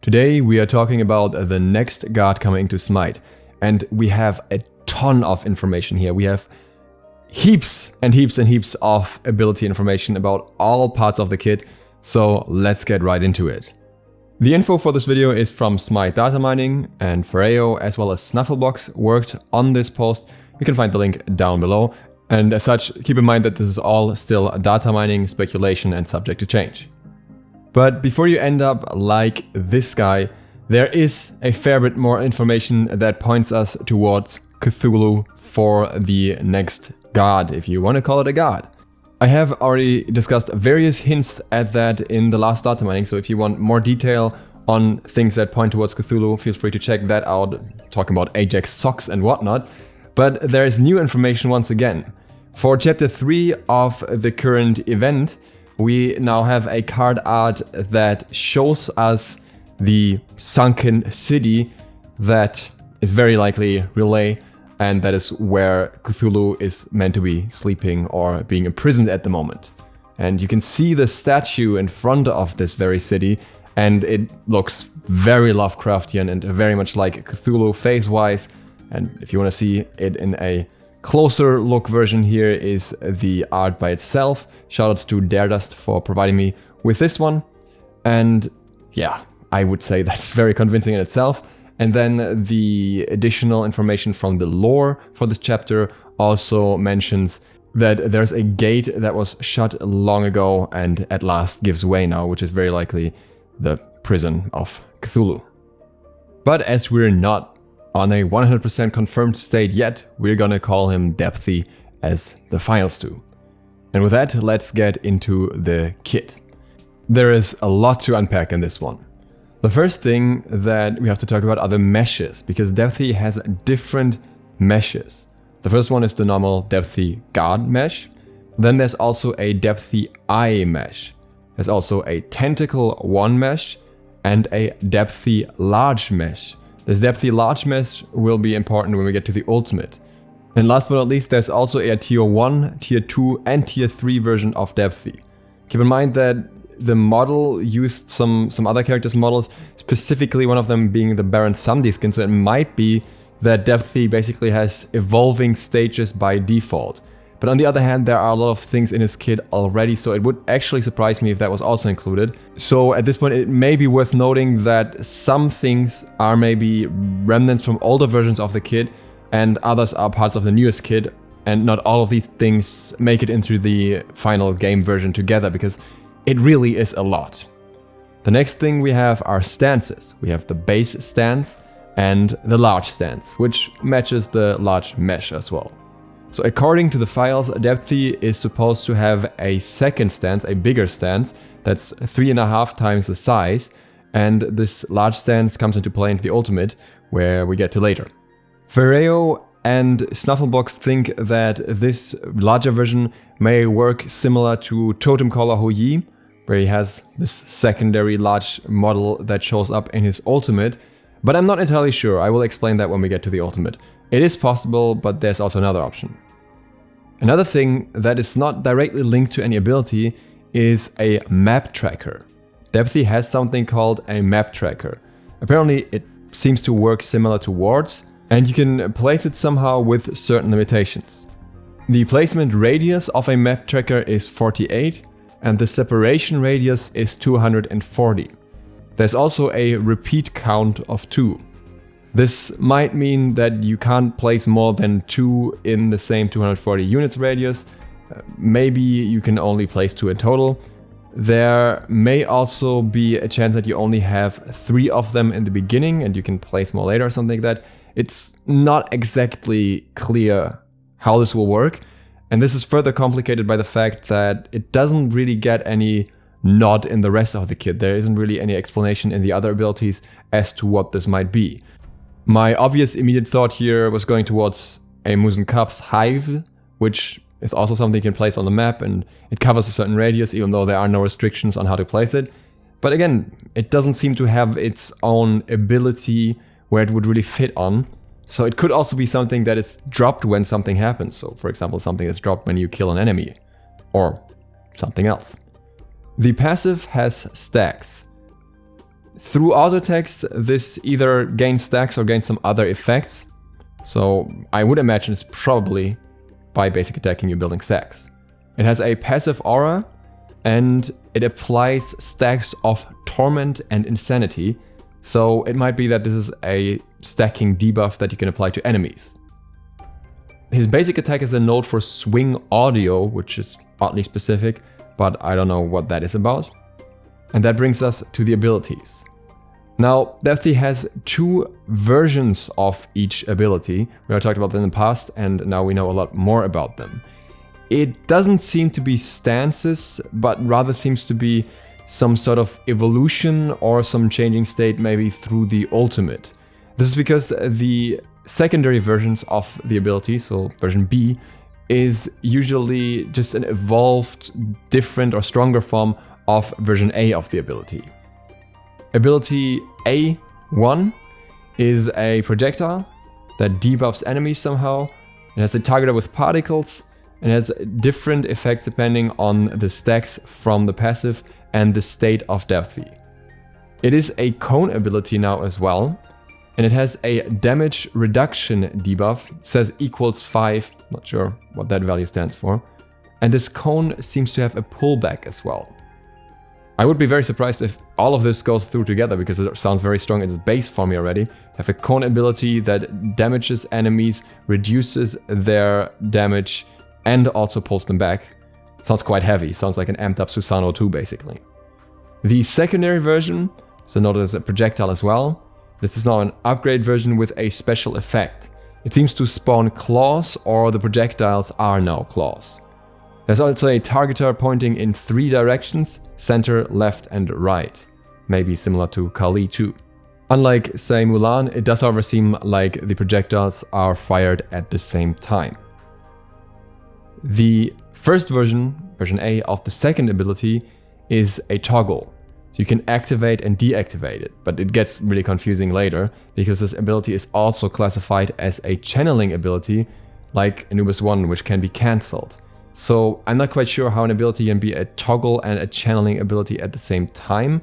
Today we are talking about the next god coming to SMITE, and we have a ton of information here. We have heaps and heaps and heaps of ability information about all parts of the kit, so let's get right into it. The info for this video is from SMITE Data Mining, and Ferreo as well as Snufflebox worked on this post. You can find the link down below, and as such, keep in mind that this is all still data mining, speculation and subject to change. But before you end up like this guy, there is a fair bit more information that points us towards Cthulhu for the next god, if you want to call it a god. I have already discussed various hints at that in the last data mining, so if you want more detail on things that point towards Cthulhu, feel free to check that out, talking about Ajax socks and whatnot. But there is new information once again. For chapter 3 of the current event, we now have a card art that shows us the sunken city that is very likely Relay, and that is where Cthulhu is meant to be sleeping or being imprisoned at the moment. And you can see the statue in front of this very city, and it looks very Lovecraftian and very much like Cthulhu face-wise. And if you want to see it in a closer look version, here is the art by itself. Shoutouts to Daredust for providing me with this one. And yeah, I would say that's very convincing in itself. And then the additional information from the lore for this chapter also mentions that there's a gate that was shut long ago and at last gives way now, which is very likely the prison of Cthulhu. But as we're not on a 100% confirmed state yet, we're gonna call him Depthzy as the files do. And with that, let's get into the kit. There is a lot to unpack in this one. The first thing that we have to talk about are the meshes, because Depthzy has different meshes. The first one is the normal Depthzy God mesh. Then there's also a Depthzy Eye mesh. There's also a Tentacle 1 mesh and a Depthzy Large mesh. This Depthzy Large mesh will be important when we get to the ultimate. And last but not least, there's also a tier 1, tier 2 and tier 3 version of Depthzy. Keep in mind that the model used some other characters' models, specifically one of them being the Baron Samedi skin, so it might be that Depthzy basically has evolving stages by default. But on the other hand, there are a lot of things in his kit already, so it would actually surprise me if that was also included. So at this point, it may be worth noting that some things are maybe remnants from older versions of the kit, and others are parts of the newest kit, and not all of these things make it into the final game version together, because it really is a lot. The next thing we have are stances. We have the base stance and the large stance, which matches the large mesh as well. So according to the files, Depthzy is supposed to have a second stance, a bigger stance, that's 3.5 times the size, and this large stance comes into play into the ultimate, where we get to later. Ferreo and Snufflebox think that this larger version may work similar to Totem Caller Hou-Yi, where he has this secondary large model that shows up in his ultimate, but I'm not entirely sure. I will explain that when we get to the ultimate. It is possible, but there's also another option. Another thing that is not directly linked to any ability is a map tracker. Depthzy has something called a map tracker. Apparently it seems to work similar to wards, and you can place it somehow with certain limitations. The placement radius of a map tracker is 48, and the separation radius is 240. There's also a repeat count of 2. This might mean that you can't place more than 2 in the same 240 units radius. Maybe you can only place 2 in total. There may also be a chance that you only have 3 of them in the beginning and you can place more later or something like that. It's not exactly clear how this will work. And this is further complicated by the fact that it doesn't really get any nod in the rest of the kit. There isn't really any explanation in the other abilities as to what this might be. My obvious immediate thought here was going towards a Musen Cup's Hive, which is also something you can place on the map, and it covers a certain radius, even though there are no restrictions on how to place it. But again, it doesn't seem to have its own ability where it would really fit on. So it could also be something that is dropped when something happens. So for example, something that's dropped when you kill an enemy, or something else. The passive has stacks. Through auto attacks, this either gains stacks or gains some other effects. So I would imagine it's probably by basic attacking you're building stacks. It has a passive aura, and it applies stacks of Torment and Insanity. So it might be that this is a stacking debuff that you can apply to enemies. His basic attack is a node for swing audio, which is oddly specific, but I don't know what that is about. And that brings us to the abilities. Now, Depthzy has 2 versions of each ability. We have talked about them in the past, and now we know a lot more about them. It doesn't seem to be stances, but rather seems to be some sort of evolution or some changing state maybe through the ultimate. This is because the secondary versions of the ability, so version B, is usually just an evolved, different or stronger form of version A of the ability. Ability A1 is a projectile that debuffs enemies somehow. It has a targeter with particles and has different effects depending on the stacks from the passive and the state of Depthzy. It is a cone ability now as well, and it has a damage reduction debuff. It says equals 5, not sure what that value stands for. And this cone seems to have a pullback as well. I would be very surprised if all of this goes through together, because it sounds very strong in its base for me already. Have a cone ability that damages enemies, reduces their damage, and also pulls them back. Sounds quite heavy, sounds like an amped up Susanoo 2 basically. The secondary version, so noted as a projectile as well, this is now an upgrade version with a special effect. It seems to spawn claws, or the projectiles are now claws. There's also a targeter pointing in 3 directions, center, left and right. Maybe similar to Kali 2. Unlike, say, Mulan, it does however seem like the projectiles are fired at the same time. The first version, version A, of the second ability is a toggle. So you can activate and deactivate it, but it gets really confusing later, because this ability is also classified as a channeling ability, like Anubis 1, which can be cancelled. So I'm not quite sure how an ability can be a toggle and a channeling ability at the same time.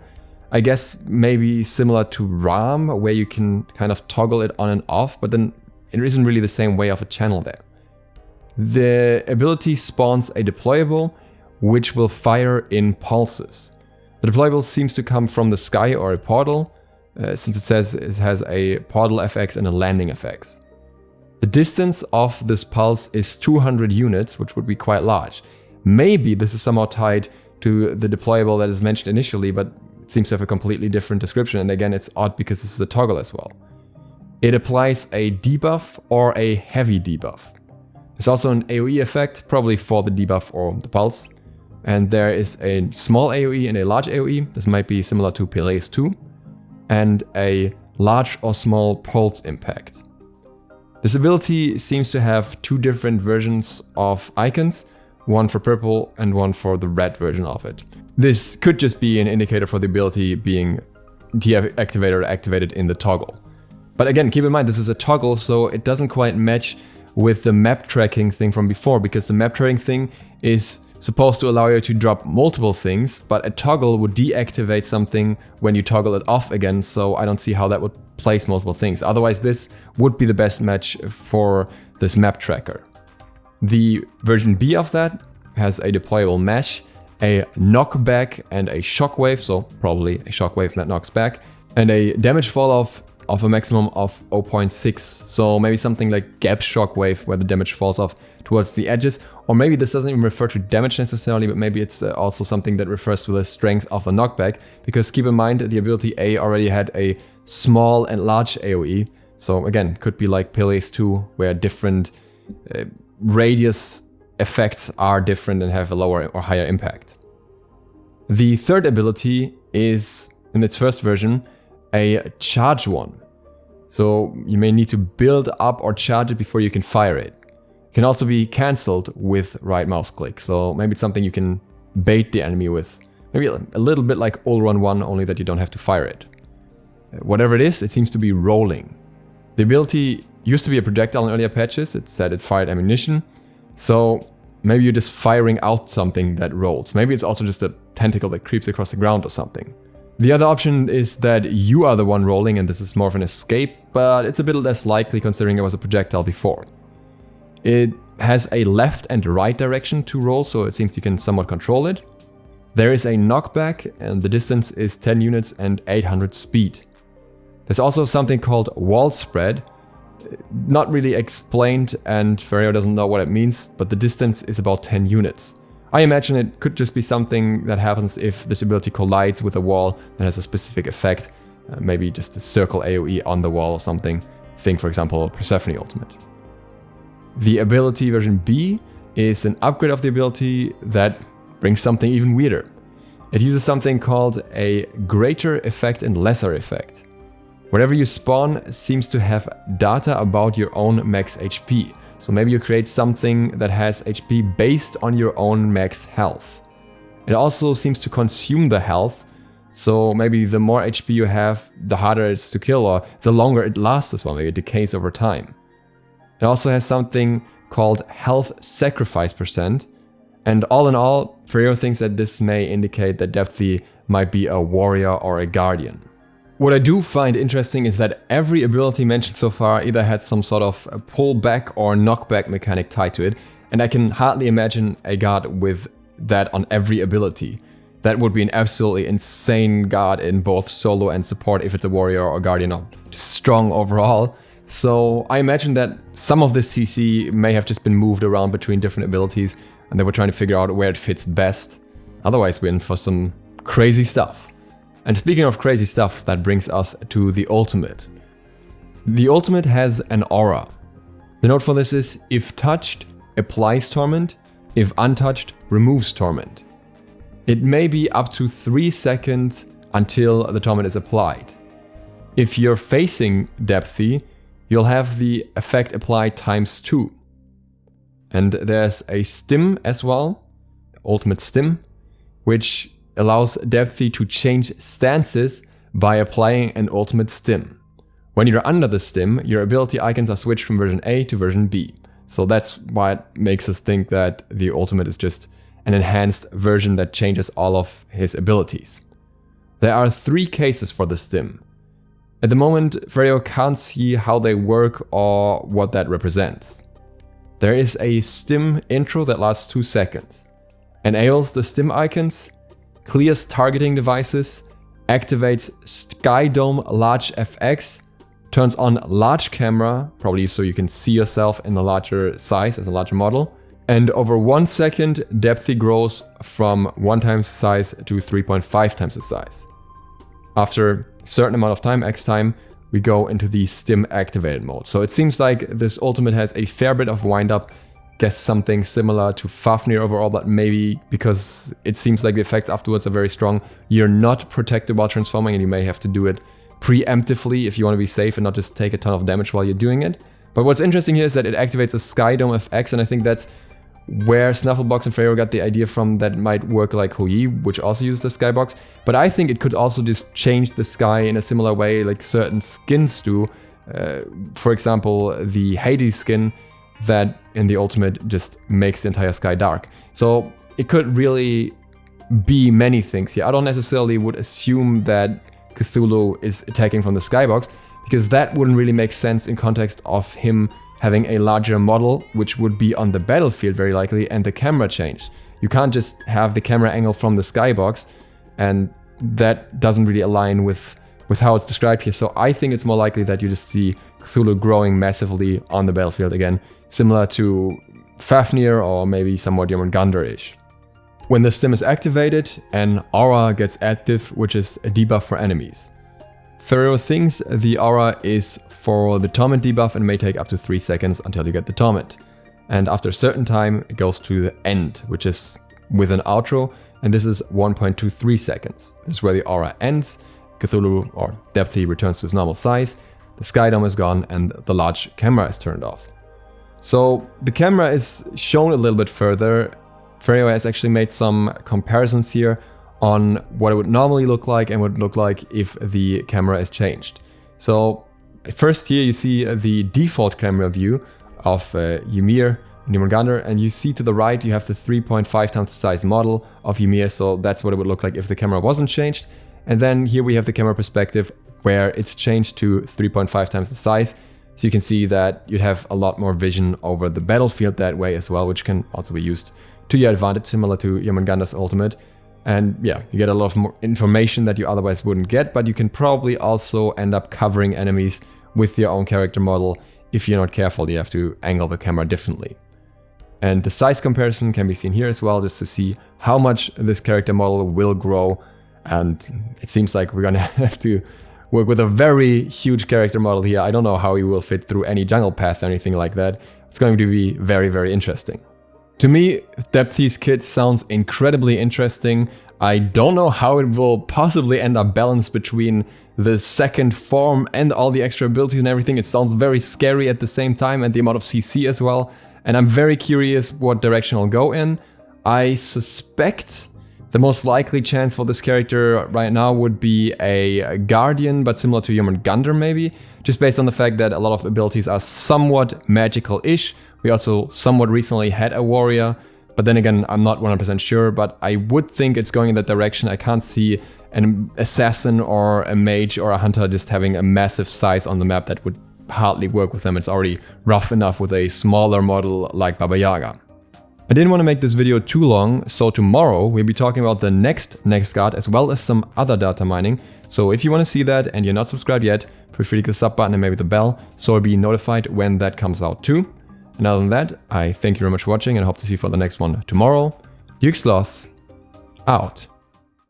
I guess maybe similar to RAM, where you can kind of toggle it on and off, but then it isn't really the same way of a channel there. The ability spawns a deployable, which will fire in pulses. The deployable seems to come from the sky or a portal, since it says it has a portal FX and a landing FX. The distance of this pulse is 200 units, which would be quite large. Maybe this is somehow tied to the deployable that is mentioned initially, but it seems to have a completely different description, and again it's odd because this is a toggle as well. It applies a debuff or a heavy debuff. There's also an AoE effect, probably for the debuff or the pulse. And there is a small AoE and a large AoE. This might be similar to Peleus 2. And a large or small pulse impact. This ability seems to have 2 different versions of icons, one for purple and one for the red version of it. This could just be an indicator for the ability being deactivated or activated in the toggle. But again, keep in mind this is a toggle, so it doesn't quite match with the map tracking thing from before, because the map tracking thing is supposed to allow you to drop multiple things, but a toggle would deactivate something when you toggle it off again, so I don't see how that would place multiple things. Otherwise, this would be the best match for this map tracker. The version B of that has a deployable mesh, a knockback and a shockwave, so probably a shockwave that knocks back, and a damage fall off of a maximum of 0.6, so maybe something like gap shockwave where the damage falls off towards the edges, or maybe this doesn't even refer to damage necessarily, but maybe it's also something that refers to the strength of a knockback, because keep in mind the ability A already had a small and large AoE, so again, could be like Peleus 2, where different radius effects are different and have a lower or higher impact. The third ability is, in its first version, a charge one. So you may need to build up or charge it before you can fire it. It can also be cancelled with right mouse click, so maybe it's something you can bait the enemy with. Maybe a little bit like All Run 1, only that you don't have to fire it. Whatever it is, it seems to be rolling. The ability used to be a projectile in earlier patches. It said it fired ammunition, so maybe you're just firing out something that rolls. Maybe it's also just a tentacle that creeps across the ground or something. The other option is that you are the one rolling and this is more of an escape, but it's a bit less likely considering it was a projectile before. It has a left and right direction to roll, so it seems you can somewhat control it. There is a knockback and the distance is 10 units and 800 speed. There's also something called wall spread, not really explained and Ferrero doesn't know what it means, but the distance is about 10 units. I imagine it could just be something that happens if this ability collides with a wall that has a specific effect, maybe just a circle AoE on the wall or something. Think for example Persephone Ultimate. The ability version B is an upgrade of the ability that brings something even weirder. It uses something called a greater effect and lesser effect. Wherever you spawn seems to have data about your own max HP. So maybe you create something that has HP based on your own max health. It also seems to consume the health, so maybe the more HP you have, the harder it is to kill, or the longer it lasts as well, maybe it decays over time. It also has something called health sacrifice %, and all in all, Ferrero thinks that this may indicate that Depthzy might be a warrior or a guardian. What I do find interesting is that every ability mentioned so far either had some sort of pullback or knockback mechanic tied to it, and I can hardly imagine a guard with that on every ability. That would be an absolutely insane guard in both solo and support if it's a warrior or guardian or just strong overall. So I imagine that some of this CC may have just been moved around between different abilities and they were trying to figure out where it fits best. Otherwise we're in for some crazy stuff. And speaking of crazy stuff, that brings us to the ultimate. The ultimate has an aura. The note for this is, if touched, applies torment, if untouched, removes torment. It may be up to 3 seconds until the torment is applied. If you're facing Depthzy, you'll have the effect applied ×2. And there's a stim as well, ultimate stim, which allows Depthzy to change stances by applying an ultimate stim. When you're under the stim, your ability icons are switched from version A to version B. So that's why it makes us think that the ultimate is just an enhanced version that changes all of his abilities. There are 3 cases for the stim. At the moment, Ferrero can't see how they work or what that represents. There is a stim intro that lasts 2 seconds. Enables the stim icons, clears targeting devices, activates Sky Dome Large FX, turns on large camera, probably so you can see yourself in a larger size as a larger model, and over 1 second, Depthzy grows from 1 times size to 3.5 times the size. After a certain amount of time, X time, we go into the stim activated mode. So it seems like this ultimate has a fair bit of wind up. Guess something similar to Fafnir overall, but maybe because it seems like the effects afterwards are very strong, you're not protected while transforming and you may have to do it preemptively if you want to be safe and not just take a ton of damage while you're doing it. But what's interesting here is that it activates a Sky Dome FX, and I think that's where Snufflebox and Ferrero got the idea from that might work like Houyi, which also uses the Skybox. But I think it could also just change the sky in a similar way like certain skins do. For example, the Hades skin that in the ultimate just makes the entire sky dark. So it could really be many things here. I don't necessarily would assume that Cthulhu is attacking from the skybox, because that wouldn't really make sense in context of him having a larger model, which would be on the battlefield very likely, and the camera changed. You can't just have the camera angle from the skybox, and that doesn't really align with how it's described here. So I think it's more likely that you just see Cthulhu growing massively on the battlefield again, similar to Fafnir or maybe somewhat Jormungandr-ish. When the stim is activated, an aura gets active, which is a debuff for enemies. Ferrero thinks the aura is for the torment debuff and may take up to 3 seconds until you get the torment. And after a certain time, it goes to the end, which is with an outro, and this is 1.23 seconds. This is where the aura ends. Cthulhu or Depthzy returns to its normal size, the Sky Dome is gone, and the large camera is turned off. So the camera is shown a little bit further. Ferrero has actually made some comparisons here on what it would normally look like and what it would look like if the camera is changed. So first here you see the default camera view of Ymir and Jormungandr, and you see to the right you have the 3.5 times the size model of Ymir, so that's what it would look like if the camera wasn't changed. And then here we have the camera perspective where it's changed to 3.5 times the size. So you can see that you'd have a lot more vision over the battlefield that way as well, which can also be used to your advantage, similar to Jormungandr's ultimate. And yeah, you get a lot of more information that you otherwise wouldn't get, but you can probably also end up covering enemies with your own character model. If you're not careful, you have to angle the camera differently. And the size comparison can be seen here as well, just to see how much this character model will grow. And it seems like we're gonna have to work with a very huge character model here. I don't know how he will fit through any jungle path or anything like that. It's going to be very, very interesting. To me, Depthzy's kit sounds incredibly interesting. I don't know how it will possibly end up balanced between the second form and all the extra abilities and everything. It sounds very scary at the same time, and the amount of CC as well. And I'm very curious what direction I'll go in. I suspect the most likely chance for this character right now would be a Guardian, but similar to Jormungandr maybe, just based on the fact that a lot of abilities are somewhat magical-ish. We also somewhat recently had a Warrior, but then again, I'm not 100% sure, but I would think it's going in that direction. I can't see an Assassin or a Mage or a Hunter just having a massive size on the map. That would hardly work with them. It's already rough enough with a smaller model like Baba Yaga. I didn't want to make this video too long, so tomorrow we'll be talking about the next guard as well as some other data mining. So if you want to see that and you're not subscribed yet, feel free to click the sub button and maybe the bell so you'll be notified when that comes out too. And other than that, I thank you very much for watching and I hope to see you for the next one tomorrow. SLOTH out.